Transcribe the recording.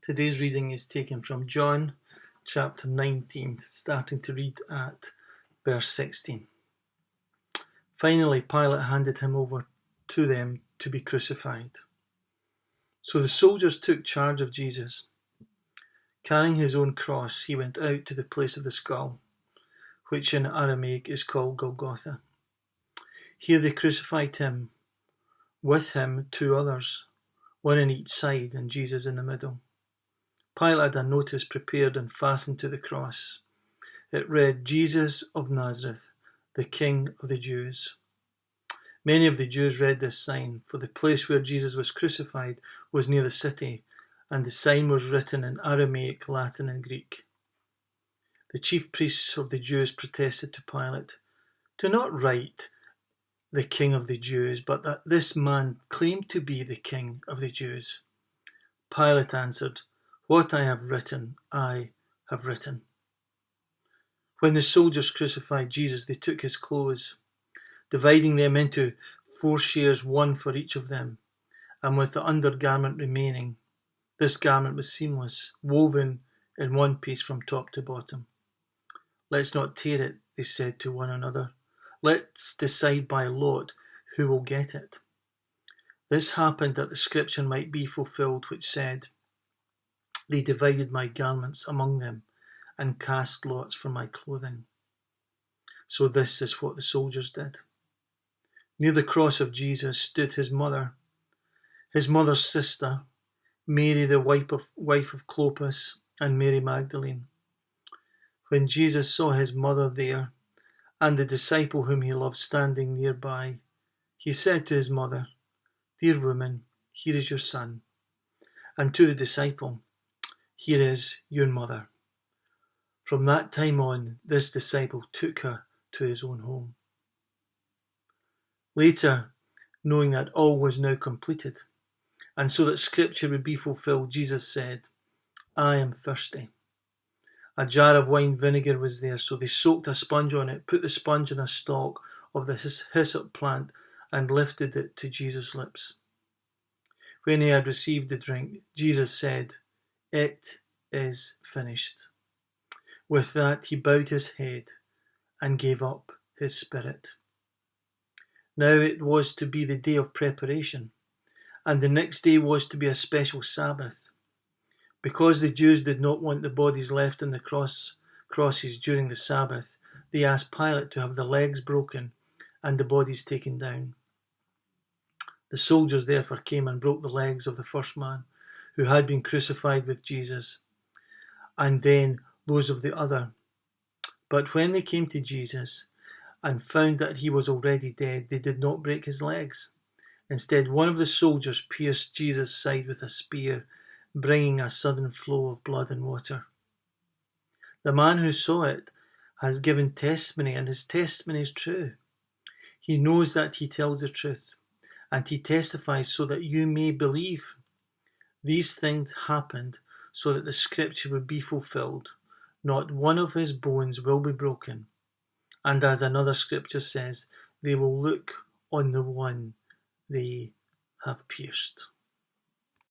Today's reading is taken from John chapter 19, starting to read at verse 16. Finally, Pilate handed him over to them to be crucified. So the soldiers took charge of Jesus. Carrying his own cross, he went out to the place of the skull, which in Aramaic is called Golgotha. Here they crucified him, with him 2 others, one on each side and Jesus in the middle. Pilate had a notice prepared and fastened to the cross. It read, "Jesus of Nazareth, the King of the Jews." Many of the Jews read this sign, for the place where Jesus was crucified was near the city, and the sign was written in Aramaic, Latin, and Greek. The chief priests of the Jews protested to Pilate, "Do not write the King of the Jews, but that this man claimed to be the King of the Jews." Pilate answered, "What I have written, I have written." When the soldiers crucified Jesus, they took his clothes, dividing them into 4 shares, one for each of them, and with the undergarment remaining. This garment was seamless, woven in one piece from top to bottom. "Let's not tear it," they said to one another. "Let's decide by lot who will get it." This happened that the scripture might be fulfilled, which said, "They divided my garments among them and cast lots for my clothing." So this is what the soldiers did. Near the cross of Jesus stood his mother's sister, Mary the wife of Clopas, and Mary Magdalene. When Jesus saw his mother there, and the disciple whom he loved standing nearby, he said to his mother, "Dear woman, here is your son," and to the disciple, "Here is your mother." From that time on, this disciple took her to his own home. Later, knowing that all was now completed, and so that scripture would be fulfilled, Jesus said, "I am thirsty." A jar of wine vinegar was there, so they soaked a sponge on it, put the sponge in a stalk of the hyssop plant, and lifted it to Jesus' lips. When he had received the drink, Jesus said, "It is finished." With that, he bowed his head and gave up his spirit. Now it was to be the day of preparation, and the next day was to be a special Sabbath. Because the Jews did not want the bodies left on the crosses during the Sabbath, they asked Pilate to have the legs broken and the bodies taken down. The soldiers therefore came and broke the legs of the first man who had been crucified with Jesus, and then those of the other. But when they came to Jesus and found that he was already dead, they did not break his legs. Instead, one of the soldiers pierced Jesus' side with a spear, bringing a sudden flow of blood and water. The man who saw it has given testimony, and his testimony is true. He knows that he tells the truth, and he testifies so that you may believe. These things happened so that the scripture would be fulfilled. Not one of his bones will be broken. And as another scripture says, they will look on the one they have pierced.